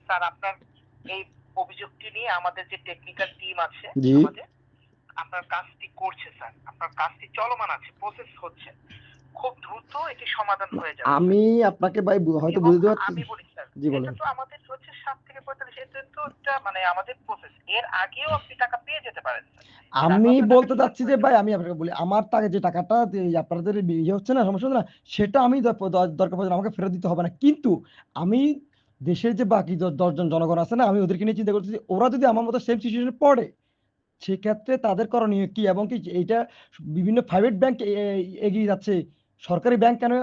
Sir আপনার এই অভিযোগটি নিয়ে আমাদের যে টেকনিক্যাল টিম আছে জি। আমাদের, আপনার কাজটি করছে স্যার। আপনার কাজটি চলমান আছে, প্রসেস হচ্ছে। খুব দ্রুত এটি সমাধান হয়ে যাবে স্যার। আমি আপনাকে ভাই হয়তো এবং বুঝতে পারছি। আমি বলি স্যার, জি এটা বলেন। তো আমাদের হচ্ছে ৭ থেকে ৪৫, এটা তো একটা মানে আমাদের প্রসেস। এর আগেও আপনি টাকা পেয়ে যেতে পারেন স্যার। এর আমি আগেও আপনার টাকা বলতে ডিডাক্ট চাচ্ছি যে হয়ে ভাই, যাবে। আমি আপনাকে বলি, আমার টাকা যে টাকাটা আপনাদের ইয়ে হচ্ছে না, সমস্যা হচ্ছে না, সেটা আমি দরকার পড়ে আমাকে ফেরত দিতে হবে না, কিন্তু আমি দেশের যে বাকি 10 জন জনগণ আছে না, আমি ওদেরকে নিয়ে চিন্তা করতেছি, ওরা যদি আমার মতো সেম সিচুয়েশনে পড়ে সেক্ষেত্রে তাদের করণীয় কি, এবং কি এইটা বিভিন্ন প্রাইভেট ব্যাংক এগিয়ে যাচ্ছে, সরকারি ব্যাংক কেন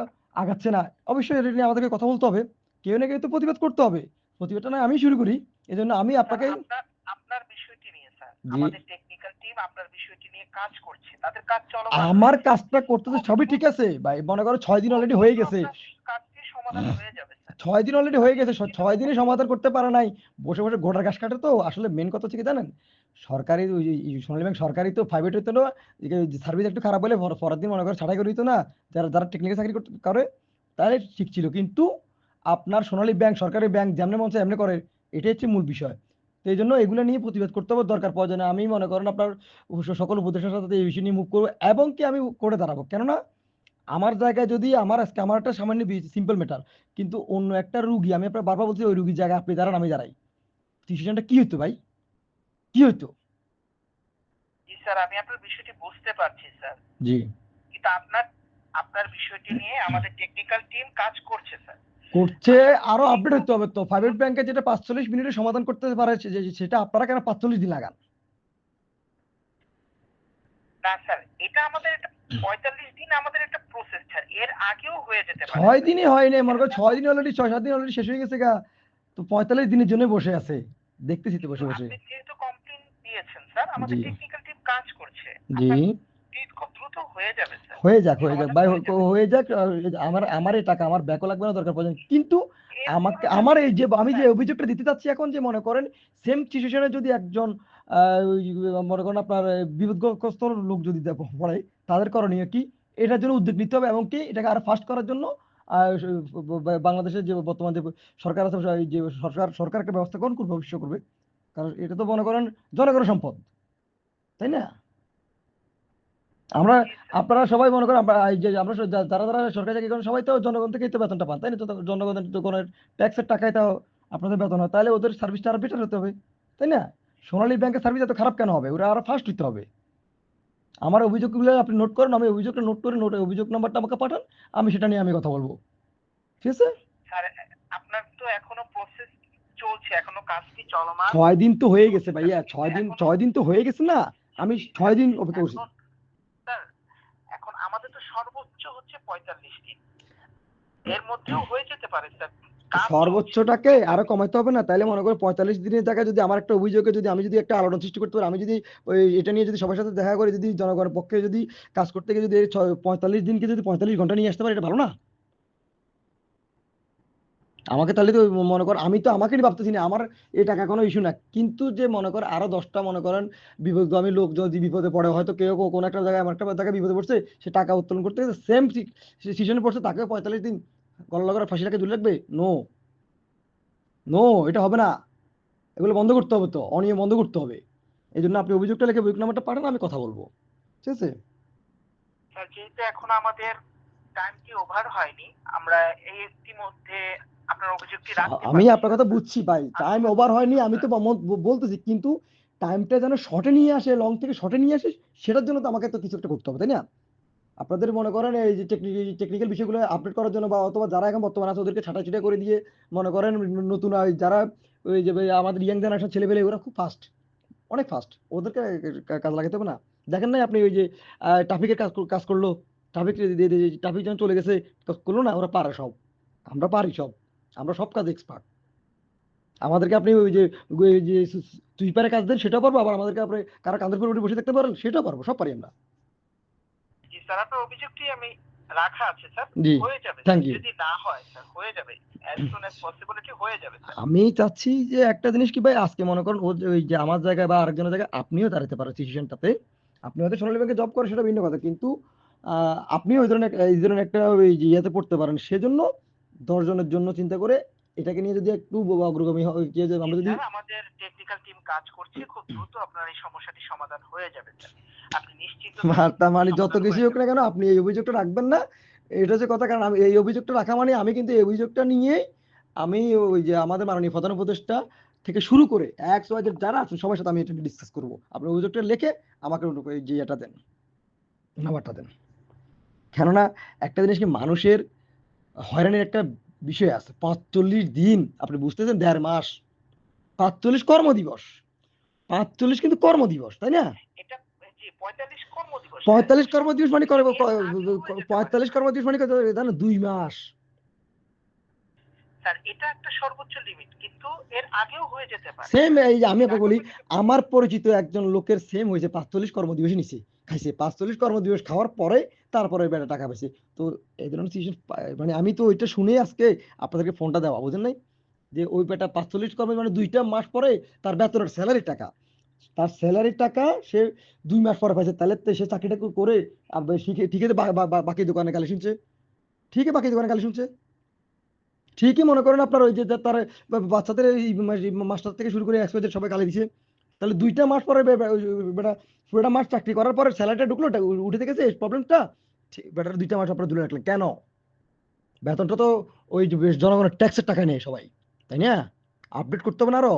আগাচ্ছে না? অবশ্যই এটা নিয়ে আমাদেরকে কথা বলতে হবে, কেউ না কেউ তো প্রতিবাদ করতে হবে। প্রতিবাদটা না আমি শুরু করি, এই জন্য আমি স্যার আপনাকে। আপনার আপনার বিষয়টি নিয়ে স্যার, জি। আমাদের টেকনিক্যাল টিম আপনার বিষয়টি নিয়ে কাজ করছে। তাদের কাজ চলমান আমার রয়েছে। কাজটা করতেছে খুব সবই ঠিক দ্রুত আছে ভাই, মনে করো 6 দিন খুব অলরেডি দ্রুত হয়ে গেছে। আপনার কাজটি সমাধান হয়ে যাবে স্যার। 6 দিন অলরেডি হয়ে আপনি গেছে, নিশ্চিন্ত 6 দিনে থাকুন। সমাধান করতে পারে নাই, বসে বসে ঘোড়ার ঘাস কাটে। তো আসলে মেন কথা হচ্ছে কি জানেন, সরকারি ওই সোনালী ব্যাংক সরকারি তো প্রাইভেট হইতো না, সার্ভিস একটু খারাপ হলে পরের দিন মনে করে ছাঁটাই করে দিত না, যারা যারা টেকনিক্যাল চাকরি করে, তাহলে ঠিক ছিল। কিন্তু আপনার সোনালী ব্যাংক সরকারি ব্যাংক যেমনি মন চায় এমনি করে, এটাই হচ্ছে মূল বিষয়। তো এই জন্য এগুলো নিয়ে প্রতিবাদ করতে হবে, দরকার প্রয়োজনে আমি মনে করেন আপনার সকল উপদেষ্টার সাথে এই বিষয় নিয়ে মুভ করবো, এবং কি আমি করে দাঁড়াবো। কেননা আমার জায়গায় যদি আজকে আমার একটা সামান্য সিম্পল ম্যাটার, কিন্তু অন্য একটা রুগী, আমি আপনার বারবার বলছি, ওই রুগীর জায়গায় আপনি দাঁড়ান আমি দাঁড়াই, ডিসিশনটা কি হইতো ভাই, কি হইতো? জি স্যার, আমি আপনার বিষয়টি বুঝতে পারছি স্যার। জি। কিন্তু আপনার আপনার বিষয়টি নিয়ে আমাদের টেকনিক্যাল টিম কাজ করছে স্যার। করছে। আশা আরো করছি আপডেট খুব হইতে হবে তো, প্রাইভেট খুব ব্যাংকে যেটা 45 মিনিটে সমাধান করতে পারে সেটা আপনারা কেন 45 দিন লাগান? না স্যার, এটা আমাদের একটা ৪৫ দিন আমাদের একটা প্রসেস স্যার। এর আগেও হয়ে যেতে পারে 6 স্যার। দিনই হয়নি, মনে এটা করো তো 6 দিন অলরেডি, 6-7 দিন অলরেডি শেষ হয়ে গেছে গা, তো 45 দিনের জন্য বসে আছে, দেখতেছি তো কিন্তু বসে বসে। আপনি যেহেতু কমপ্লেইন দিয়েছেন স্যার, জি। আমাদের টেকনিক্যাল টিম কাজ করছে। জি। আপনার খুব দ্রুত হয়ে যাবে স্যার। হয়ে যাক, হয়ে যাক সমাধান ভাই, হয়ে যাবে। হয়ে যাক। আমার আমার এই টাকা আমার ব্যাকও লাগবে না, দরকার পড়ে, কিন্তু এর আমাকে আমার পরবর্তীতে এই যে আমি যে স্যার, অভিযোগটা দিতে চাচ্ছি এখন, যে মনে করেন সেম সিচুয়েশনে যদি একজন ওই মনে করেন আপনার বিপদগ্রস্ত লোক যদি পড়ে, তাদের করণীয় কি, এটার জন্য উদ্যোগ নিতে হবে, এবং কি এটাকে আরো ফাস্ট করার জন্য বাংলাদেশের যে বর্তমান যে সরকার আছে, এই যে সরকার একটা ব্যবস্থা গ্রহণ করবে, অবশ্যই করবে, কারণ এটা তো মনে করেন জনগণের সম্পদ, তাই না? আমরা জি স্যার। আপনারা সবাই মনে করেন, আমরা এই যে আমরা যারা যারা সরকারি চাকরি করেন সবাই তো জনগণ থেকেই তো বেতনটা পান, তাই না? তো জনগণের জনগণের ট্যাক্সের টাকায় তো আপনাদের বেতন হয়, তাহলে ওদের সার্ভিসটা আরো বেটার হতে হবে, তাই না? সোনালী ব্যাংকের সার্ভিস এত খারাপ কেন হবে? ওরা আরো ফাস্ট হতে হবে। আমার অভিযোগগুলো আপনি নোট করেন, আমি অভিযোগটা নোট করে অভিযোগ নাম্বারটা আমাকে পাঠান, আমি সেটা নিয়ে আমি কথা বলবো, ঠিক আছে? স্যার, আপনার তো এখনো প্রসেস চলছে, এখনো কাজটি চলমান 6 দিন তো হয়ে গেছে রয়েছে স্যার। ভাইয়া, কিন্তু 6 দিন, এখনো 6 দিন তো হয়ে গেছে না? আমি জি স্যার, 6 দিন অপেক্ষা করছি। এখন স্যার, এখন আমাদের তো সর্বোচ্চ হচ্ছে ৪৫ দিন। এর মধ্যেও হয়ে যেতে পারে স্যার। কাজ চলছে, সর্বোচ্চটাকে বুঝতে আরো পারবেন। কমাইতে হবে না? তাইলে মনে করো 45 দিনের জায়গায় যদি আমার একটা অভিযোগে যদি আমি যদি একটা আলোড়ন সৃষ্টি করতে পারি, আমি যদি ওই এটা নিয়ে যদি সবার সাথে দেখা করে, যদি জনগণের পক্ষে যদি কাজ করতে গিয়ে যদি 45 দিনকে যদি 45 ঘন্টা নিয়ে আসতে পারি, এটা ভালো না? আমাকে তাহলে তো মনে কর, আমি তো আমাকে ভাবতেছি না, আমার এই টাকা কোনো ইস্যু না, কিন্তু যে মনে কর আরো 10টা মনে করেন বিপদগামী লোক যদি বিপদে পড়ে, হয়তো কেউ কোনো একটা জায়গায়, আমার একটা জায়গায় বিপদে পড়ছে, সে টাকা উত্তোলন করতে সেম সিচুয়েশনে পড়ছে, তাকে 45 দিন গলা করে ফাঁসি লাগে ঝুলে রাখবে? নো, নো, এটা হবে না। এগুলো বন্ধ করতে হবে, তো অনিয়ম বন্ধ করতে হবে। এই জন্য আপনি অভিযোগটা লিখে অভিযোগ নাম্বারটা পাঠান, আমি কথা বলবো, ঠিক আছে? স্যার, যেহেতু এখন আমাদের টাইমটি ওভার হয়নি, আমরা এই ইতিমধ্যে আপনার অভিযোগটি রাখতে আমি পারছি আপনার না কথা স্যার। বুঝছি ভাই, টাইম আসলে ওভার হয়নি, দুঃখিত আমি তো স্যার। বলতেছি, কিন্তু টাইমটা যেন শর্টে নিয়ে আসে, লং থেকে শর্টে নিয়ে আসে, সেটার জন্য তো আমাকে তো কিছু একটা করতে হবে, তাই না? আপনাদের মনে করেন এই যে টেকনিক্যাল বিষয়গুলো আপডেট করার জন্য, বা অথবা যারা এখন বর্তমানে আছে ওদেরকে ছাঁটাছাঁটা করে দিয়ে, মনে করেন নতুন যারা ওই যে ভাই আমাদের ইয়াং জেনারেশন ছেলেপেলে, ওরা খুব ফাস্ট, অনেক ফাস্ট, ওদেরকে কাজ লাগাতে হবে না? দেখেন নাই আপনি ওই যে ট্রাফিকের কাজ কাজ করলো, ট্রাফিক ট্রাফিক যখন চলে গেছে, কাজ করলো না, ওরা পারে সব, আমরা পারি সব, আমরা সব কাজ এক্সপার্ট। আমাদেরকে আপনি ওই যে সুইপারের কাজ দেন সেটাও পারবো, আবার আমাদেরকে আপনি কারো কাঁধের উপর উঠে বসে থাকতে পারেন সেটাও পারবো, সব পারি আমরা। জি স্যার, আপনার অভিযোগটি আমি রাখা আছে স্যার। জি। হয়ে যাবে থ্যাংক স্যার, ইউ। যদি না হয় স্যার হয়ে যাবে। অ্যাজ সুন অ্যাজ পসিবলিটি হয়ে যাবে স্যার। আমি চাচ্ছি যে একটা জিনিস কি ভাই, আজকে মনে করেন ওই যে আমার জায়গায় বা আরেকজনের জায়গায় আপনিও দাঁড়াতে পারেন সিচুয়েশনটাতে, আপনি হয়তো সোনালী ব্যাংকে জব করেন সেটা ভিন্ন কথা, কিন্তু আপনি ওই ধরনের এই ধরনের একটা ওই যে ইয়েতে পড়তে পারেন, সেজন্য 10 জনের জন্য চিন্তা করে এটাকে নিয়ে যদি একটু অগ্রগামী হয় যে আমরা যদি স্যার আমাদের টেকনিক্যাল টিম কাজ করছে, খুব দ্রুত আপনার এই সমস্যাটি সমাধান হয়ে যাবে স্যার, আপনি নিশ্চিন্ত থাকুন, তার মানে যত সমাধান কিছুই হয়ে হোক না যাবে। কেন আপনি এই অভিযোগটা রাখবেন না, এটা হচ্ছে কথা। কারণ আমি এই অভিযোগটা রাখা মানে আমি কিন্তু এই অভিযোগটা নিয়ে আমি ওই যে আমাদের মাননীয় প্রধান উপদেষ্টা থেকে শুরু করে এক্স ওয়াই জেড যারা আছেন সবার সাথে আমি এটা ডিসকাস করবো। আপনি অভিযোগটা লিখে আমাকে এই যে এটা দেন, নাম্বারটা দেন। কেননা একটা জিনিস কি, মানুষের হয়রানির একটা বিষয় আছে। ৪৫ দিন আপনি বুঝতেছেন, ১.৫ মাস, ৪৫ কর্মদিবস, ৪৫ কিন্তু কর্মদিবস, তাই না? এটা জি ৪৫ কর্মদিবস। ৪৫ কর্মদিবস মানে এর আগেও হয়ে যেতে পারে ৪৫ স্যার। কর্মদিবস মানে কত জানেন? ২ মাস। স্যার এটা একটা সর্বোচ্চ লিমিট, কিন্তু এর আগেও হয়ে যেতে পারে সেম স্যার। এই যে আমি এর আপনাকে আগেও বলি, হয়ে যেতে পারে। আমার পরিচিত একজন লোকের সেম হয়েছে ৪৫ কর্মদিবসই নিছে, খাইছে ৪৫ কর্মদিবস খাওয়ার পরে তারপরে বেটা টাকা পাইছে। তো এই ধরনের সিচুয়েশন মানে আমি তো ওইটা শুনেই আজকে আপনাদেরকে ফোনটা দেওয়া, বুঝেন নাই? যে ওই বেটা ৪৫ কর্ম মানে ২টা মাস পরে তার বেতনের স্যালারি টাকা, তার স্যালারির টাকা সে ২ মাস পরে পাইছে। তাহলে তো সে চাকরিটা করে আর ঠিকই তো বাকি দোকানে গালি শুনছে, ঠিকই বাকি দোকানে গালি শুনছে, ঠিকই মনে করেন আপনার ওই যে তার বাচ্চাদের মাস্টার থেকে শুরু করে এক্সপার্টদের সবাই গালি দিছে। তাহলে ২টা মাস পরে বেটা পুরোটা মাস চাকরি করার পরে স্যালারিটা ঢুকলো, উঠে গেছে প্রবলেমটা, বেটার ২টা মাস আপনারা তুলে রাখলেন কেন? বেতনটা তো ওই যে জনগণের ট্যাক্সের টাকা নেই সবাই, তাই না? আপডেট করতে হবে না আরো,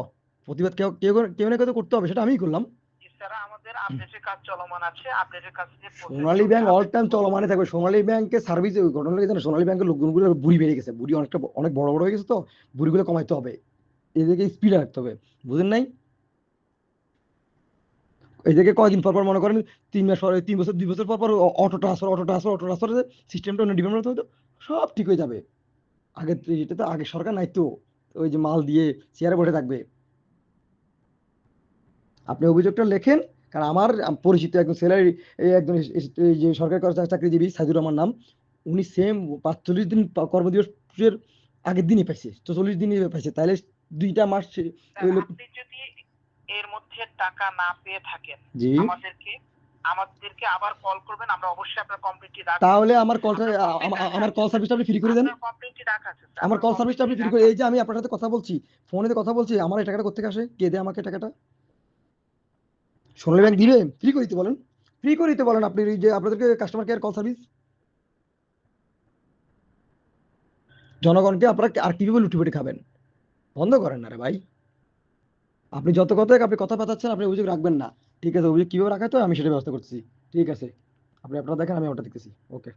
প্রতিবাদ কেউ কেউ কেউ না কেউ তো করতে হবে, সেটা আমিই করলাম। জি স্যার, আমাদের আপডেটের কাজ চলমান আছে, আপডেটের কাজ নিয়ে প্রসেস সোনালী চলছে, ব্যাংক অল আপডেট টাইম দ্রুত চলমানই থাকবে। সোনালী ব্যাংকের সার্ভিস ঘটনা কি জানো? সোনালী ব্যাংকের লোকগুলো বুড়ি বেড়ে গেছে, বুড়ি অনেকটা অনেক বড় বড় হয়ে গেছে, তো বুড়িগুলো কমাইতে হবে, এদেরকে স্পিড রাখতে হবে, বুঝেন নাই? এদেরকে কয়দিন পর পর মনে করেন ৩ মাস পরে, ৩ বছর ২ বছর পর পর অটো ট্রান্সফার সিস্টেমটা অন্য ডিপার্টমেন্ট হতো, সব ঠিক হয়ে যাবে। আগে এটা তো আগে সরকার নাই তো, ওই যে মাল দিয়ে চেয়ারে বসে থাকবে। আপনি অভিযোগটা লেখেন, কারণ আমার পরিচিত একজন স্যালারি, একজন এই যে সরকারি চাকরিজীবী সাইদুর রহমান নাম, উনি সেম ৪৫ দিন কর্মদিবসের আগের দিনই পাইছে, ৪৪ দিনই পাইছে। তাহলে 2টা মাস স্যার, ওই লোক। আপনি যদি এর মধ্যে টাকা না পেয়ে থাকেন, জি, আমাদেরকে আবার কল করবেন, আমরা অবশ্যই আপনার কমপ্লেইনটি রাখবো। তাহলে আমার কলটা, আপনার কমপ্লেইন রাখা আমার আছে কল স্যার, সার্ভিসটা আপনি ফ্রি করে দেন। আপনার কমপ্লেইনটি রাখা আছে স্যার, আমার আপনার কল সার্ভিসটা আপনি কমপ্লেইনটি ফ্রি করে, রাখা এই যে আছে। আমি আপনার সাথে কথা বলছি, ফোনে কথা বলছি, আমার এই টাকাটা কোথেকে আসে? কে দেয় আমাকে টাকাটা? সোনালী ব্যাংক আমি দিবে? ফ্রি করে দিতে বলেন, ফ্রি করে দিতে বলেন। আপনি এই যে আপনাদেরকে কাস্টমার কেয়ার কল সার্ভিস, জনগণকে আপনারা আর কিভাবে লুটিপুটি খাবেন? বন্ধ করেন না রে ভাই। আপনি যত কথা আপনি কথা পাঠাচ্ছেন, আপনি অভিযোগ রাখবেন না, ঠিক আছে? অভিযোগ কিভাবে রাখাতে হয় আমি সেটা ব্যবস্থা করছি, ঠিক আছে? আপনি আপনারা দেখেন, আমি ওটা দেখতেছি। ওকে।